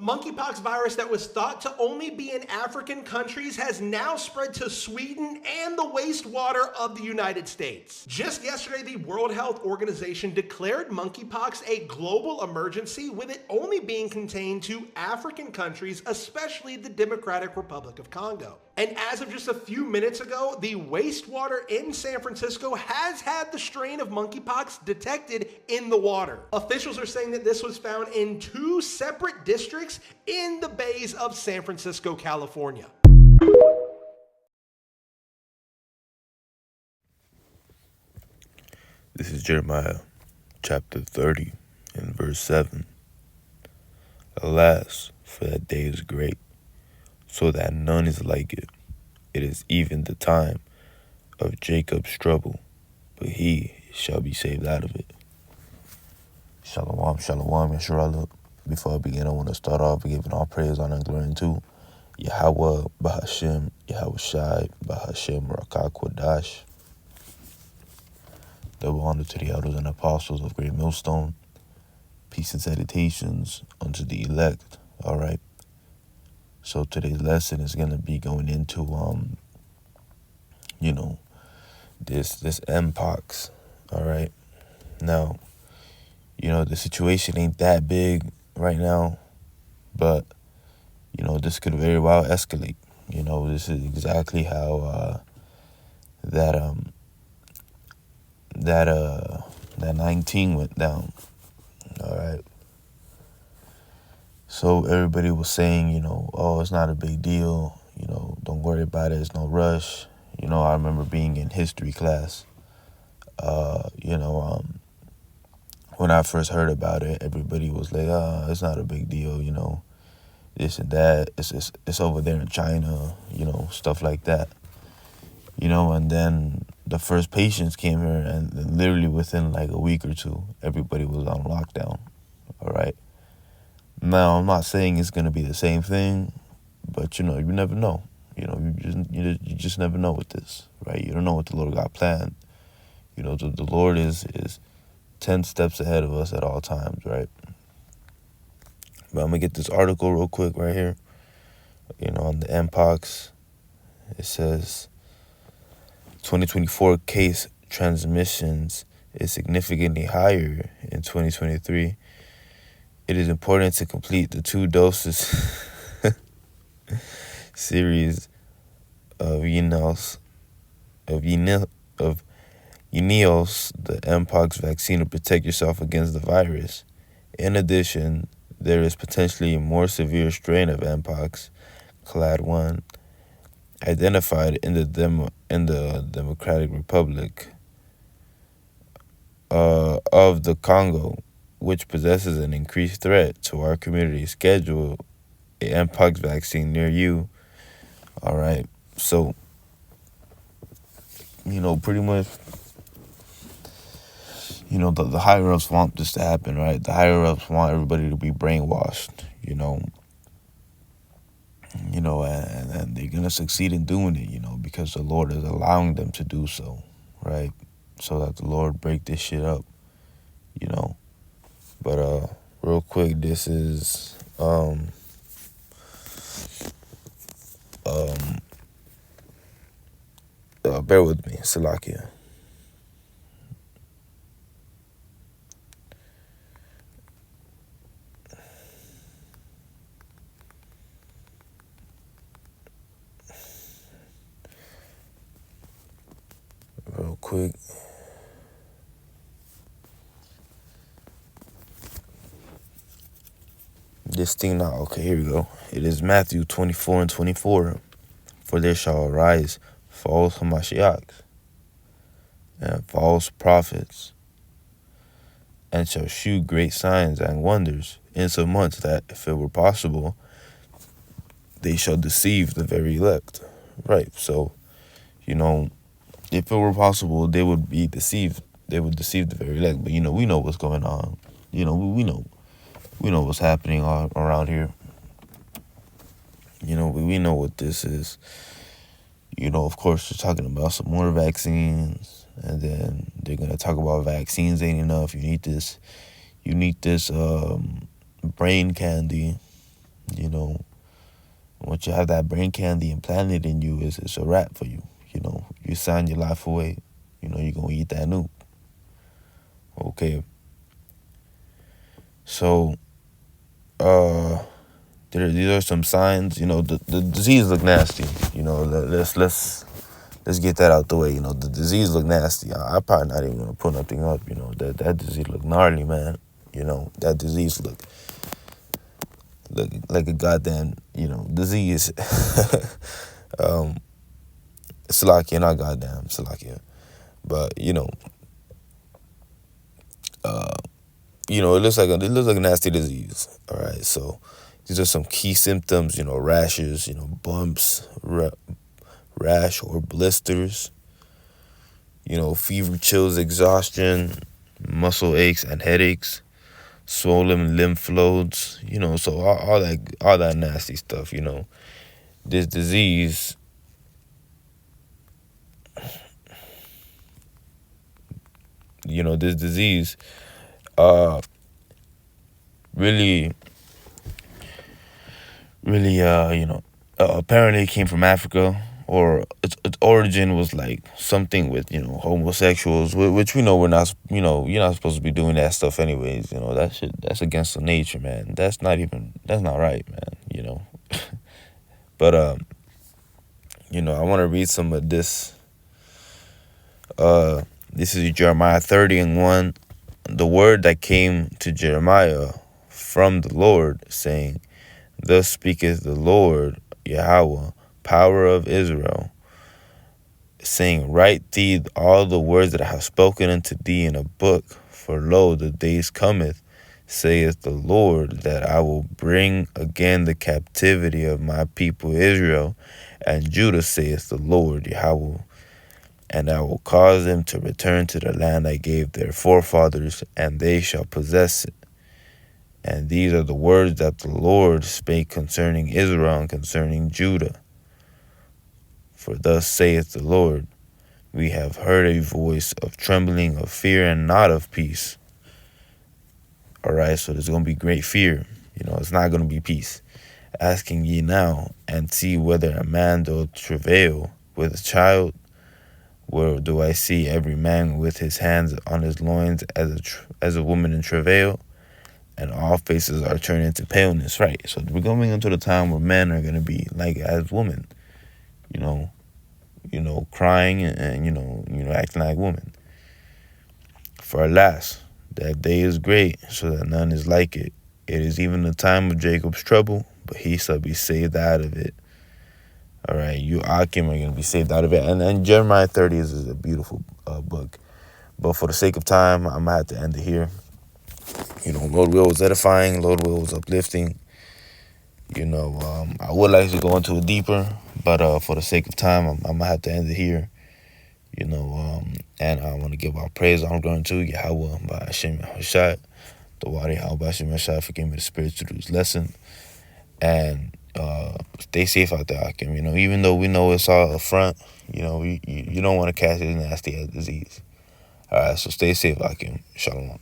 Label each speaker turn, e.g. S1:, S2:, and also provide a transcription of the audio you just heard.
S1: monkeypox virus that was thought to only be in African countries has now spread to Sweden and the wastewater of the United States. Just yesterday, the World Health Organization declared monkeypox a global emergency, with it only being contained to African countries, especially the Democratic Republic of Congo. And as of just a few minutes ago, the wastewater in San Francisco has had the strain of monkeypox detected in the water. Officials are saying that this was found in 2 separate districts in the bays of San Francisco, California.
S2: This is Jeremiah chapter 30 and verse 7. Alas, for that day is great, so that none is like it. It is even the time of Jacob's trouble, but he shall be saved out of it. Shalom, shalom, Yeshua. Before I begin, I want to start off by giving all praise, honor, and glory to Yahweh, Bahashem, Yahweh Shai, Bahashem, Rakah Kodash. Double honor to the elders and apostles of Great Millstone. Peace and salutations unto the elect. All right. So today's lesson is going to be going into, this Mpox. All right. Now, the situation ain't that big right now, but, this could very well escalate. This is exactly how that 19 went down. All right. So everybody was saying, oh, it's not a big deal. Don't worry about it. It's no rush. I remember being in history class. When I first heard about it, everybody was like, it's not a big deal, this and that. It's over there in China, stuff like that. And then the first patients came here, and literally within like a week or two, everybody was on lockdown. All right. Now, I'm not saying it's going to be the same thing, but, you never know. You just never know with this, right? You don't know what the Lord got planned. The Lord is 10 steps ahead of us at all times, right? But I'm going to get this article real quick right here, on the Mpox. It says 2024 case transmissions is significantly higher in 2023. It is important to complete the 2 doses series of Eneos, the Mpox vaccine, to protect yourself against the virus. In addition, there is potentially a more severe strain of Mpox, Clade 1, identified in the Democratic Republic of the Congo, which possesses an increased threat to our community. Schedule a Mpox vaccine near you. All right. So, pretty much, the higher-ups want this to happen, right? The higher-ups want everybody to be brainwashed, and they're going to succeed in doing it, because the Lord is allowing them to do so, right? So that the Lord break this shit up, But real quick, this is bear with me, Salakia. Real quick. This thing now, okay, here we go. It is Matthew 24 and 24. For there shall arise false Hamashiachs and false prophets, and shall shew great signs and wonders, insomuch that, if it were possible, they shall deceive the very elect. Right, so, if it were possible, they would be deceived. They would deceive the very elect. But, we know what's going on. We know what's happening all around here. We know what this is. Of course, they're talking about some more vaccines, and then they're going to talk about vaccines ain't enough. You need this brain candy, You know, once you have that brain candy implanted in you, it's a wrap for you. You know, you sign your life away. You know, you're going to eat that nuke. Okay. So, these are some signs. You know, the disease look nasty. You know, let's get that out the way. You know, the disease look nasty. I probably not even gonna put nothing up. You know, that disease look gnarly, man. You know, that disease look like a goddamn, you know, disease. Slovakia, not goddamn Slovakia, but it looks like a nasty disease. All right, so these are some key symptoms. You know, rashes. You know, bumps, rash or blisters. You know, fever, chills, exhaustion, muscle aches and headaches, swollen lymph nodes. You know, so all that nasty stuff. You know, this disease. This disease, really, really, apparently it came from Africa, or its origin was like something with homosexuals, which we know we're not. You're not supposed to be doing that stuff anyways. You know, that's against the nature, man. That's not right, man. You know, but I want to read some of this. This is Jeremiah 30:1. The word that came to Jeremiah from the Lord, saying, Thus speaketh the Lord Yahweh, power of Israel, saying, Write thee all the words that I have spoken unto thee in a book, for lo, the days cometh, saith the Lord, that I will bring again the captivity of my people Israel and Judah, saith the Lord Yahweh. And I will cause them to return to the land I gave their forefathers, and they shall possess it. And these are the words that the Lord spake concerning Israel and concerning Judah. For thus saith the Lord, we have heard a voice of trembling, of fear, and not of peace. All right, so there's going to be great fear. It's not going to be peace. Asking ye now, and see whether a man doth travail with a child. Where do I see every man with his hands on his loins as a woman in travail? And all faces are turned into paleness, right? So we're going into the time where men are going to be like as women, crying and acting like women. For alas, that day is great, so that none is like it. It is even the time of Jacob's trouble, but he shall be saved out of it. All right, you Akim are going to be saved out of it. And Jeremiah 30 is a beautiful book. But for the sake of time, I'm going to have to end it here. Lord will was edifying. Lord will was uplifting. I would like to go into it deeper, but for the sake of time, I'm going to have to end it here. And I want to give our praise, honor, glory to Yahweh by Hashem Yahushai. The Wadi Yahweh Hashem Yahushai forgive me the spirits to do this lesson. And stay safe out there, Akim. Even though we know it's all a front, you don't want to catch this nasty ass disease. All right, so stay safe, Akim. Shalom.